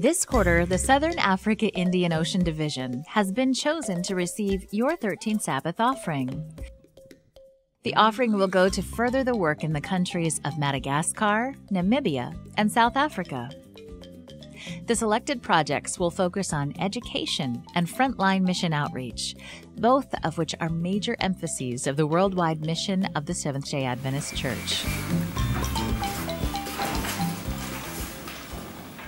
This quarter, the Southern Africa Indian Ocean Division has been chosen to receive your 13th Sabbath offering. The offering will go to further the work in the countries of Madagascar, Namibia, and South Africa. The selected projects will focus on education and frontline mission outreach, both of which are major emphases of the worldwide mission of the Seventh-day Adventist Church.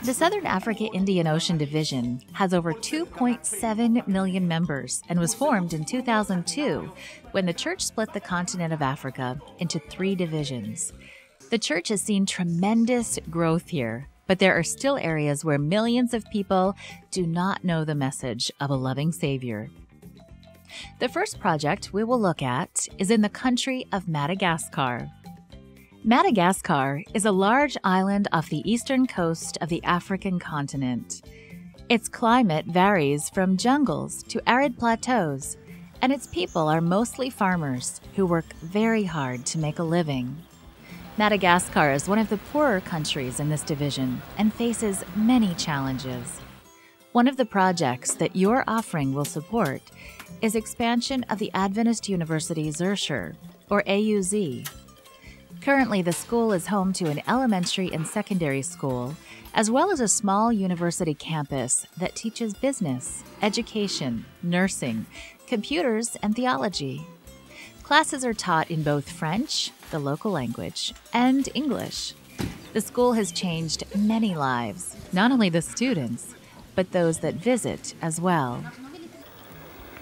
The Southern Africa Indian Ocean Division has over 2.7 million members and was formed in 2002 when the church split the continent of Africa into 3 divisions. The church has seen tremendous growth here, but there are still areas where millions of people do not know the message of a loving Savior. The first project we will look at is in the country of Madagascar. Madagascar is a large island off the eastern coast of the African continent. Its climate varies from jungles to arid plateaus, and its people are mostly farmers who work very hard to make a living. Madagascar is one of the poorer countries in this division and faces many challenges. One of the projects that your offering will support is expansion of the Adventist University Zürcher, or AUZ. Currently, the school is home to an elementary and secondary school, as well as a small university campus that teaches business, education, nursing, computers, and theology. Classes are taught in both French, the local language, and English. The school has changed many lives, not only the students, but those that visit as well.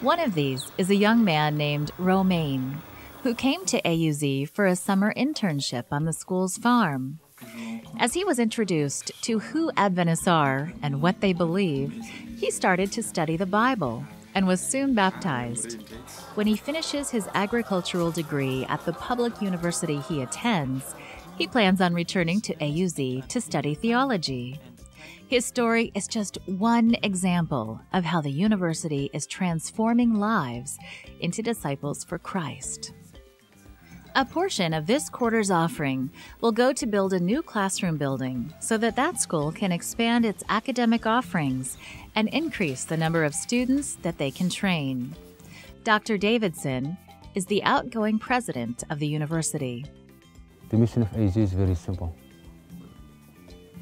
One of these is a young man named Romain, who came to AUZ for a summer internship on the school's farm. As he was introduced to who Adventists are and what they believe, he started to study the Bible and was soon baptized. When he finishes his agricultural degree at the public university he attends, he plans on returning to AUZ to study theology. His story is just one example of how the university is transforming lives into disciples for Christ. A portion of this quarter's offering will go to build a new classroom building so that school can expand its academic offerings and increase the number of students that they can train. Dr. Davidson is the outgoing president of the university. The mission of AUZ is very simple.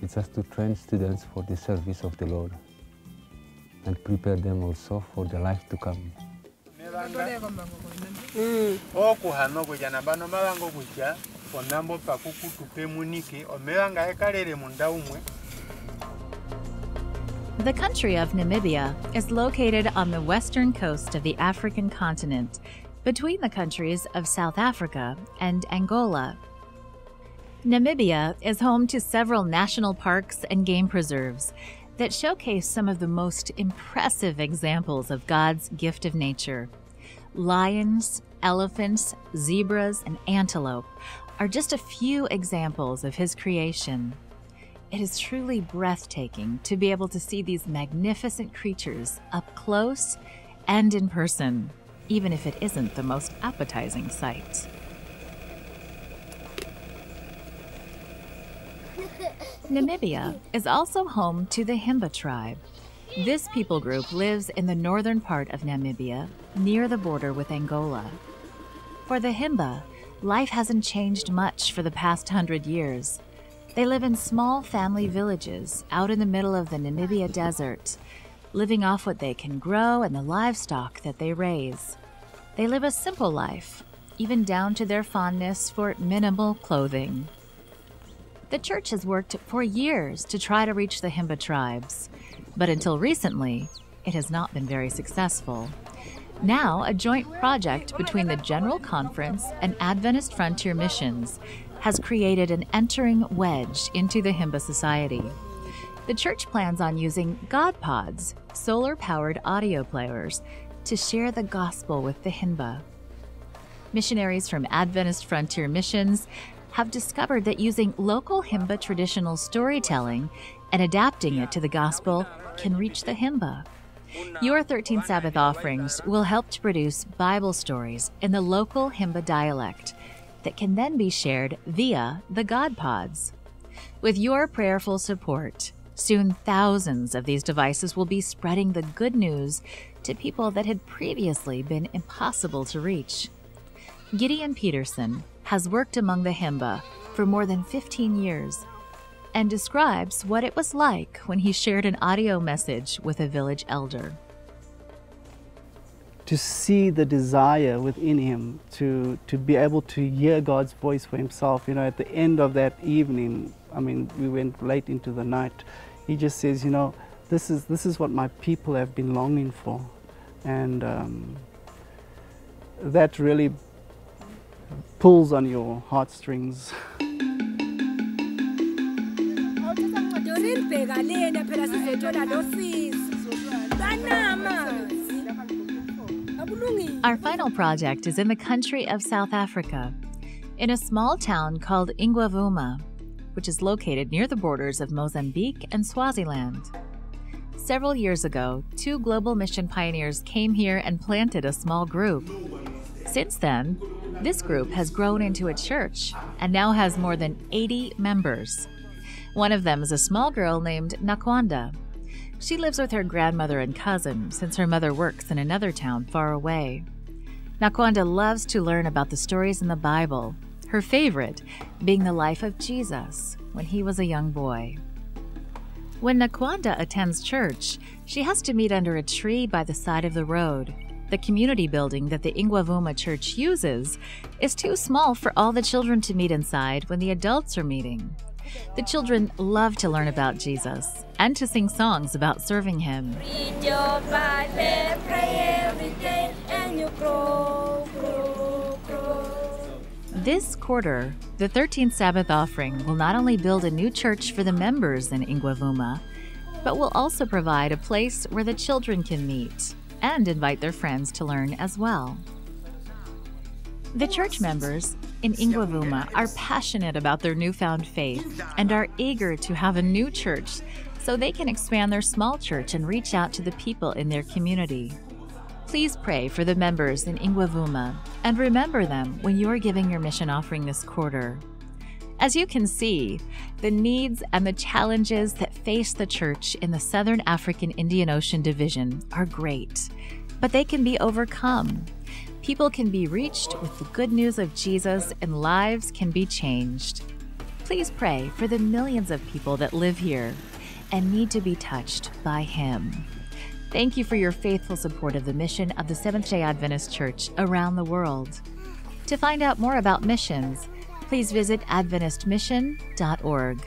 It's just to train students for the service of the Lord and prepare them also for the life to come. The country of Namibia is located on the western coast of the African continent, between the countries of South Africa and Angola. Namibia is home to several national parks and game preserves that showcase some of the most impressive examples of God's gift of nature. Lions, elephants, zebras, and antelope are just a few examples of His creation. It is truly breathtaking to be able to see these magnificent creatures up close and in person, even if it isn't the most appetizing sight. Namibia is also home to the Himba tribe. This people group lives in the northern part of Namibia, near the border with Angola. For the Himba, life hasn't changed much for the past 100 years. They live in small family villages out in the middle of the Namibia desert, living off what they can grow and the livestock that they raise. They live a simple life, even down to their fondness for minimal clothing. The church has worked for years to try to reach the Himba tribes, but until recently, it has not been very successful. Now, a joint project between the General Conference and Adventist Frontier Missions has created an entering wedge into the Himba society. The church plans on using God Pods, solar-powered audio players, to share the gospel with the Himba. Missionaries from Adventist Frontier Missions have discovered that using local Himba traditional storytelling and adapting it to the gospel can reach the Himba. Your 13th Sabbath offerings will help to produce Bible stories in the local Himba dialect that can then be shared via the God Pods. With your prayerful support, Soon, thousands of these devices will be spreading the good news to people that had previously been impossible to reach. Gideon Peterson has worked among the Himba for more than 15 years and describes what it was like when he shared an audio message with a village elder. To see the desire within him to be able to hear God's voice for himself. You know, at the end of that evening, I mean, we went late into the night, he just says, you know, this is what my people have been longing for. And that really pulls on your heartstrings. Our final project is in the country of South Africa, in a small town called Ingwavuma, which is located near the borders of Mozambique and Swaziland. Several years ago, 2 global mission pioneers came here and planted a small group. Since then, this group has grown into a church and now has more than 80 members. One of them is a small girl named Nakwanda. She lives with her grandmother and cousin since her mother works in another town far away. Nakwanda loves to learn about the stories in the Bible, her favorite being the life of Jesus when he was a young boy. When Nakwanda attends church, she has to meet under a tree by the side of the road. The community building that the Ingwavuma church uses is too small for all the children to meet inside when the adults are meeting. The children love to learn about Jesus and to sing songs about serving him. Read your Bible, pray every day, and you grow. This quarter, the 13th Sabbath Offering will not only build a new church for the members in Ingwavuma, but will also provide a place where the children can meet and invite their friends to learn as well. The church members in Ingwavuma are passionate about their newfound faith and are eager to have a new church so they can expand their small church and reach out to the people in their community. Please pray for the members in Ingwavuma and remember them when you're giving your mission offering this quarter. As you can see, the needs and the challenges that face the church in the Southern African Indian Ocean Division are great, but they can be overcome. People can be reached with the good news of Jesus and lives can be changed. Please pray for the millions of people that live here and need to be touched by Him. Thank you for your faithful support of the mission of the Seventh-day Adventist Church around the world. To find out more about missions, please visit AdventistMission.org.